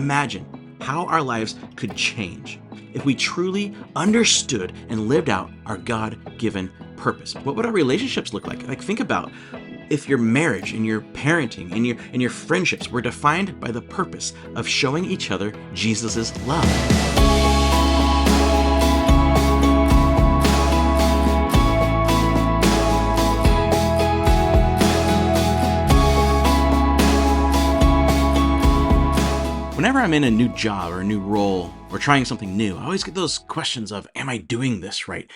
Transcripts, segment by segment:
imagine how our lives could change if we truly understood and lived out our God-given purpose. What would our relationships look like? Like, think about if your marriage and your parenting and your friendships were defined by the purpose of showing each other Jesus' love. Whenever I'm in a new job or a new role or trying something new, I always get those questions of, am I doing this right?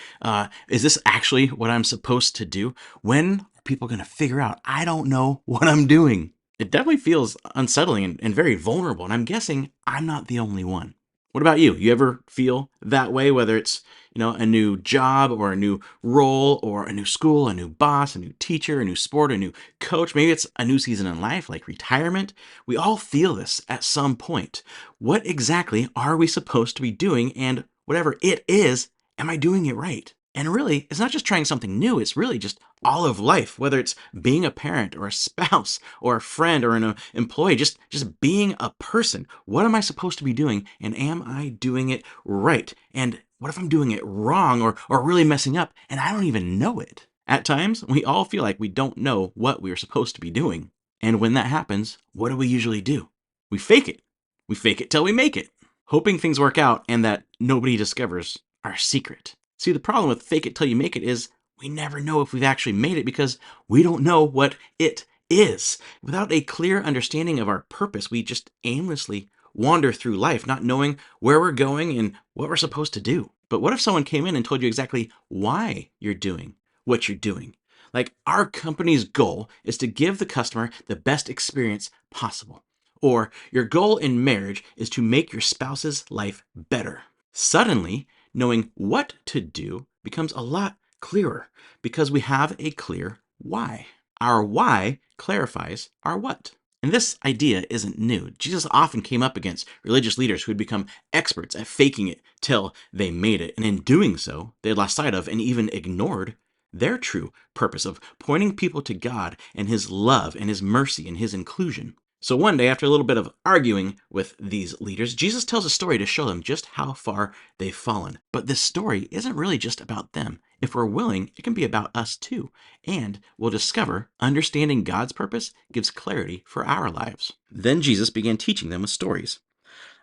Is this actually what I'm supposed to do? When are people going to figure out I don't know what I'm doing? It definitely feels unsettling and very vulnerable, and I'm guessing I'm not the only one. What about you? You ever feel that way, whether it's a new job or a new role or a new school, a new boss, a new teacher, a new sport, a new coach? Maybe it's a new season in life like retirement. We all feel this at some point. What exactly are we supposed to be doing? And whatever it is, am I doing it right? And really, it's not just trying something new. It's really just all of life, whether it's being a parent or a spouse or a friend or an employee, just being a person. What am I supposed to be doing? And am I doing it right? And what if I'm doing it wrong or really messing up and I don't even know it? At times, we all feel like we don't know what we are supposed to be doing. And when that happens, what do we usually do? We fake it. We fake it till we make it, hoping things work out and that nobody discovers our secret. See, the problem with fake it till you make it is we never know if we've actually made it because we don't know what it is. Without a clear understanding of our purpose, we just aimlessly wander through life, not knowing where we're going and what we're supposed to do. But what if someone came in and told you exactly why you're doing what you're doing? Like, our company's goal is to give the customer the best experience possible. Or your goal in marriage is to make your spouse's life better. Suddenly, knowing what to do becomes a lot clearer because we have a clear why. Our why clarifies our what. And this idea isn't new. Jesus often came up against religious leaders who had become experts at faking it till they made it. And in doing so, they had lost sight of and even ignored their true purpose of pointing people to God and His love and His mercy and His inclusion. So one day, after a little bit of arguing with these leaders, Jesus tells a story to show them just how far they've fallen. But this story isn't really just about them. If we're willing, it can be about us too. And we'll discover understanding God's purpose gives clarity for our lives. Then Jesus began teaching them with stories.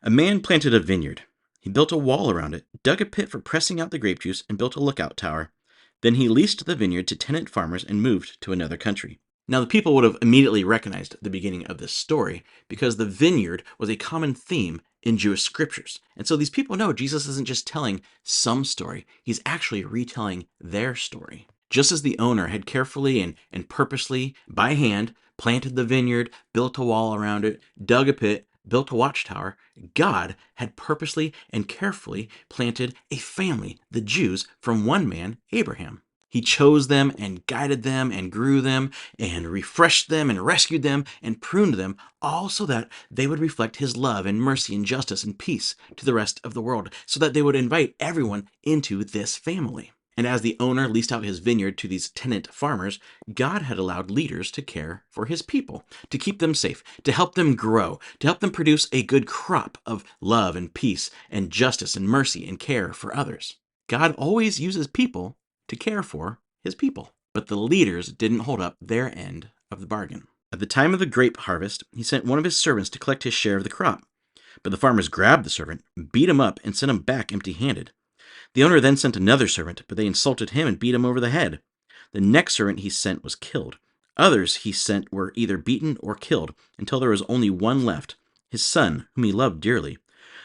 A man planted a vineyard. He built a wall around it, dug a pit for pressing out the grape juice, and built a lookout tower. Then he leased the vineyard to tenant farmers and moved to another country. Now, the people would have immediately recognized the beginning of this story because the vineyard was a common theme in Jewish scriptures. And so these people know Jesus isn't just telling some story, he's actually retelling their story. Just as the owner had carefully and purposely, by hand, planted the vineyard, built a wall around it, dug a pit, built a watchtower, God had purposely and carefully planted a family, the Jews, from one man, Abraham. He chose them and guided them and grew them and refreshed them and rescued them and pruned them, all so that they would reflect His love and mercy and justice and peace to the rest of the world, so that they would invite everyone into this family. And as the owner leased out his vineyard to these tenant farmers, God had allowed leaders to care for His people, to keep them safe, to help them grow, to help them produce a good crop of love and peace and justice and mercy and care for others. God always uses people to care for His people. But the leaders didn't hold up their end of the bargain. At the time of the grape harvest, He sent one of His servants to collect His share of the crop. But the farmers grabbed the servant, beat him up, and sent him back empty-handed. The owner then sent another servant, but they insulted him and beat him over the head. The next servant he sent was killed. Others he sent were either beaten or killed, until there was only one left, his son, whom he loved dearly.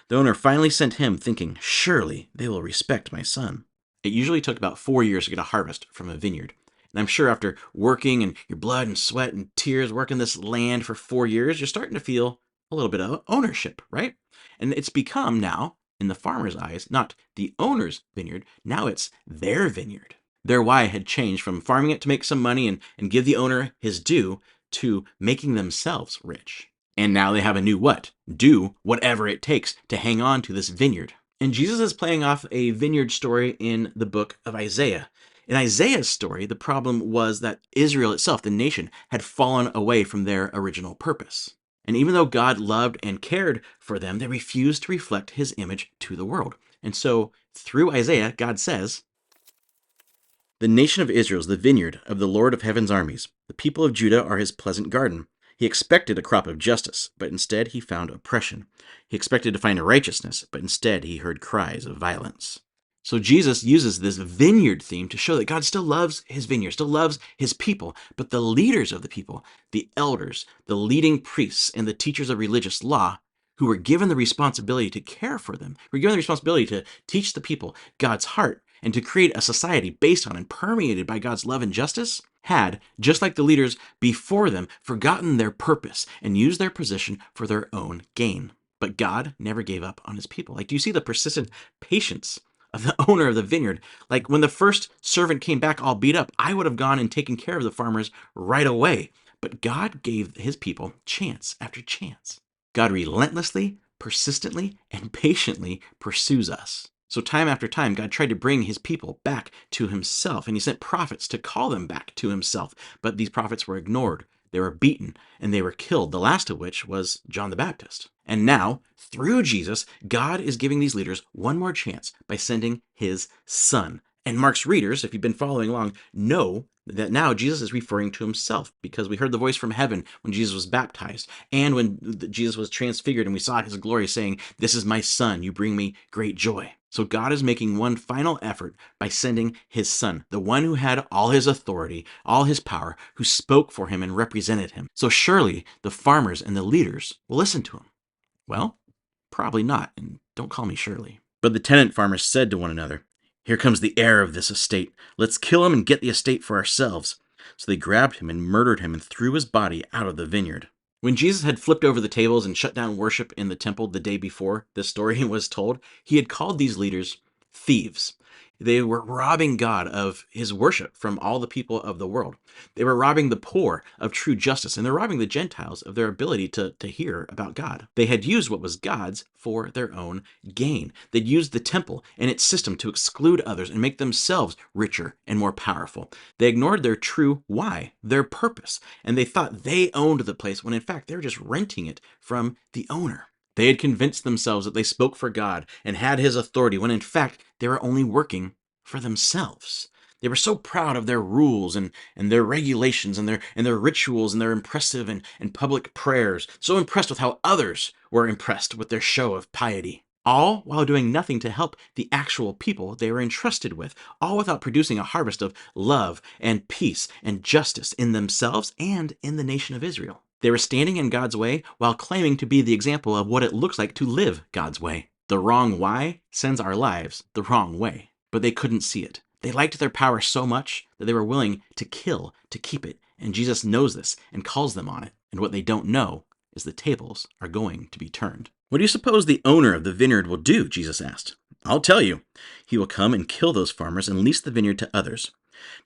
The owner finally sent him, thinking, "Surely they will respect my son." It usually took about 4 years to get a harvest from a vineyard. And I'm sure after working and your blood and sweat and tears working this land for 4 years, you're starting to feel a little bit of ownership, right? And it's become now, in the farmer's eyes, not the owner's vineyard. Now it's their vineyard. Their why had changed from farming it to make some money and give the owner his due to making themselves rich. And now they have a new what? Do whatever it takes to hang on to this vineyard. And Jesus is playing off a vineyard story in the book of Isaiah. In Isaiah's story, the problem was that Israel itself, the nation, had fallen away from their original purpose. And even though God loved and cared for them, they refused to reflect his image to the world. And so through Isaiah, God says, "The nation of Israel is the vineyard of the Lord of heaven's armies. The people of Judah are his pleasant garden. He expected a crop of justice, but instead he found oppression. He expected to find righteousness, but instead he heard cries of violence." So Jesus uses this vineyard theme to show that God still loves his vineyard, still loves his people, but the leaders of the people, the elders, the leading priests, and the teachers of religious law, who were given the responsibility to care for them, were given the responsibility to teach the people God's heart and to create a society based on and permeated by God's love and justice, had, just like the leaders before them, forgotten their purpose and used their position for their own gain. But God never gave up on his people. Like, do you see the persistent patience of the owner of the vineyard? Like, when the first servant came back all beat up, I would have gone and taken care of the farmers right away. But God gave his people chance after chance. God relentlessly, persistently, and patiently pursues us. So time after time, God tried to bring his people back to himself, and he sent prophets to call them back to himself. But these prophets were ignored. They were beaten and they were killed, the last of which was John the Baptist. And now, through Jesus, God is giving these leaders one more chance by sending his son. And Mark's readers, if you've been following along, know that now Jesus is referring to himself, because we heard the voice from heaven when Jesus was baptized and when Jesus was transfigured and we saw his glory saying, "This is my son, you bring me great joy." So God is making one final effort by sending his son, the one who had all his authority, all his power, who spoke for him and represented him. So surely the farmers and the leaders will listen to him. Well, probably not, and don't call me Shirley. But the tenant farmers said to one another, "Here comes the heir of this estate. Let's kill him and get the estate for ourselves." So they grabbed him and murdered him and threw his body out of the vineyard. When Jesus had flipped over the tables and shut down worship in the temple the day before this story was told, he had called these leaders thieves. They were robbing God of his worship from all the people of the world. They were robbing the poor of true justice, and they're robbing the Gentiles of their ability to hear about God. They had used what was God's for their own gain. They'd used the temple and its system to exclude others and make themselves richer and more powerful. They ignored their true why, their purpose, and they thought they owned the place when in fact they were just renting it from the owner. They had convinced themselves that they spoke for God and had his authority when in fact they were only working for themselves. They were so proud of their rules and their regulations and their rituals and their impressive and public prayers, so impressed with how others were impressed with their show of piety. All while doing nothing to help the actual people they were entrusted with, all without producing a harvest of love and peace and justice in themselves and in the nation of Israel. They were standing in God's way while claiming to be the example of what it looks like to live God's way. The wrong why sends our lives the wrong way, but they couldn't see it. They liked their power so much that they were willing to kill to keep it, and Jesus knows this and calls them on it. And what they don't know is the tables are going to be turned. "What do you suppose the owner of the vineyard will do?" Jesus asked. "I'll tell you. He will come and kill those farmers and lease the vineyard to others.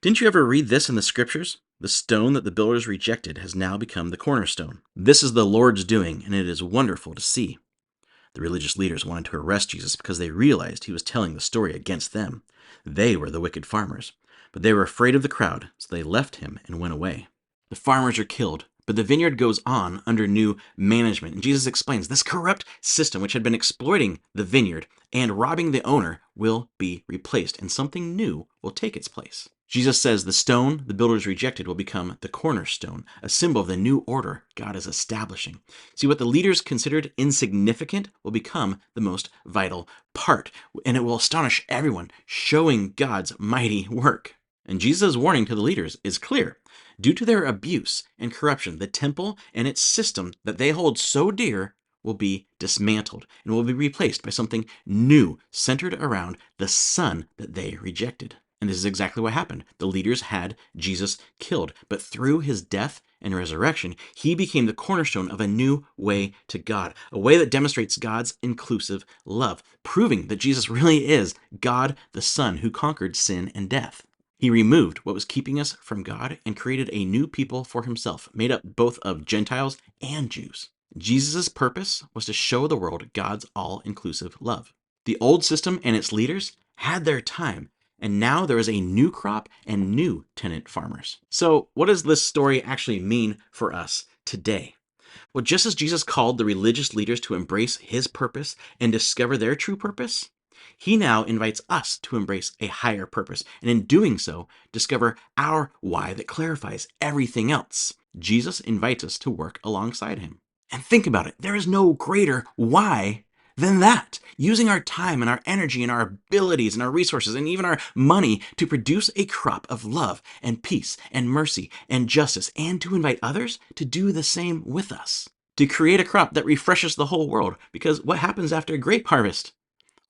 Didn't you ever read this in the scriptures? The stone that the builders rejected has now become the cornerstone. This is the Lord's doing, and it is wonderful to see." The religious leaders wanted to arrest Jesus because they realized he was telling the story against them. They were the wicked farmers. But they were afraid of the crowd, so they left him and went away. The farmers are killed, but the vineyard goes on under new management. And Jesus explains this corrupt system, which had been exploiting the vineyard and robbing the owner, will be replaced, and something new will take its place. Jesus says the stone the builders rejected will become the cornerstone, a symbol of the new order God is establishing. See, what the leaders considered insignificant will become the most vital part, and it will astonish everyone, showing God's mighty work. And Jesus' warning to the leaders is clear. Due to their abuse and corruption, the temple and its system that they hold so dear will be dismantled and will be replaced by something new, centered around the Son that they rejected. And this is exactly what happened. The leaders had Jesus killed, but through his death and resurrection, he became the cornerstone of a new way to God, a way that demonstrates God's inclusive love, proving that Jesus really is God the Son who conquered sin and death. He removed what was keeping us from God and created a new people for himself, made up both of Gentiles and Jews. Jesus' purpose was to show the world God's all-inclusive love. The old system and its leaders had their time, and now there is a new crop and new tenant farmers. So what does this story actually mean for us today? Well, just as Jesus called the religious leaders to embrace his purpose and discover their true purpose, he now invites us to embrace a higher purpose, and in doing so, discover our why that clarifies everything else. Jesus invites us to work alongside him. And think about it, there is no greater why than that. Using our time and our energy and our abilities and our resources and even our money to produce a crop of love and peace and mercy and justice, and to invite others to do the same with us. To create a crop that refreshes the whole world, because what happens after a grape harvest?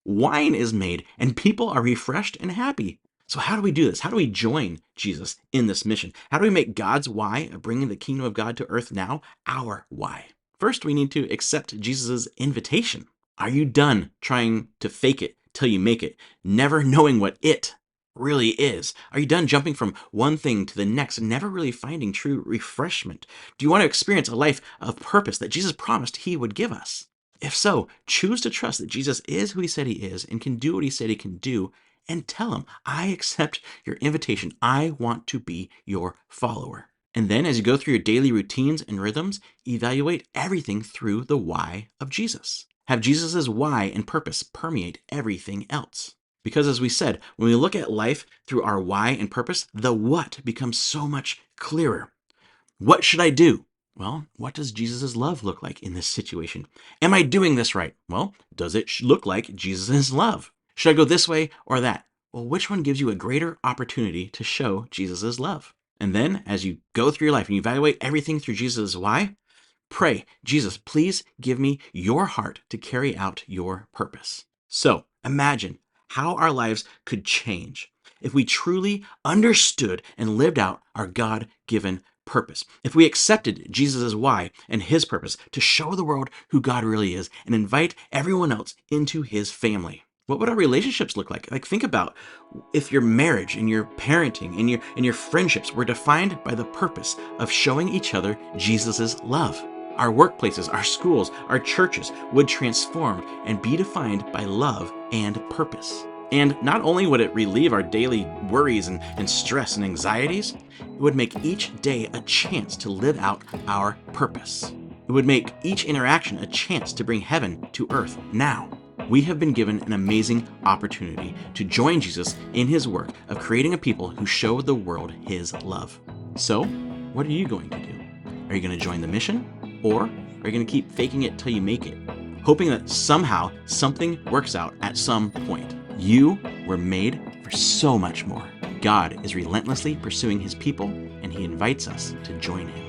Wine is made and people are refreshed and happy. So how do we do this? How do we join Jesus in this mission? How do we make God's why of bringing the kingdom of God to earth now our why? First, we need to accept Jesus' invitation. Are you done trying to fake it till you make it, never knowing what it really is? Are you done jumping from one thing to the next, never really finding true refreshment? Do you want to experience a life of purpose that Jesus promised he would give us? If so, choose to trust that Jesus is who he said he is and can do what he said he can do, and tell him, I accept your invitation. I want to be your follower. And then as you go through your daily routines and rhythms, evaluate everything through the why of Jesus. Have Jesus' why and purpose permeate everything else. Because as we said, when we look at life through our why and purpose, the what becomes so much clearer. What should I do? Well, what does Jesus' love look like in this situation? Am I doing this right? Well, does it look like Jesus' love? Should I go this way or that? Well, which one gives you a greater opportunity to show Jesus' love? And then, as you go through your life and you evaluate everything through Jesus' why, pray, Jesus, please give me your heart to carry out your purpose. So, imagine how our lives could change if we truly understood and lived out our God-given purpose. If we accepted Jesus' why and his purpose to show the world who God really is and invite everyone else into his family. What would our relationships look like? Like, think about if your marriage and your parenting and your friendships were defined by the purpose of showing each other Jesus' love. Our workplaces, our schools, our churches would transform and be defined by love and purpose. And not only would it relieve our daily worries and stress and anxieties, it would make each day a chance to live out our purpose. It would make each interaction a chance to bring heaven to earth now. We have been given an amazing opportunity to join Jesus in his work of creating a people who show the world his love. So, what are you going to do? Are you going to join the mission? Or are you going to keep faking it till you make it, hoping that somehow something works out at some point? You were made for so much more. God is relentlessly pursuing his people, and he invites us to join him.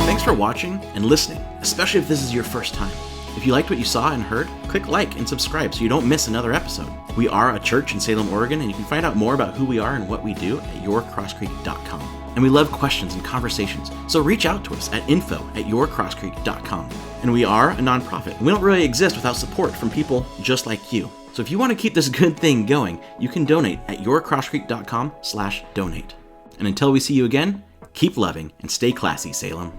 Thanks for watching and listening, especially if this is your first time. If you liked what you saw and heard, click like and subscribe so you don't miss another episode. We are a church in Salem, Oregon, and you can find out more about who we are and what we do at yourcrosscreek.com. And we love questions and conversations, so reach out to us at info@yourcrosscreek.com. And we are a nonprofit. We don't really exist without support from people just like you. So if you want to keep this good thing going, you can donate at yourcrosscreek.com/donate. And until we see you again, keep loving and stay classy, Salem.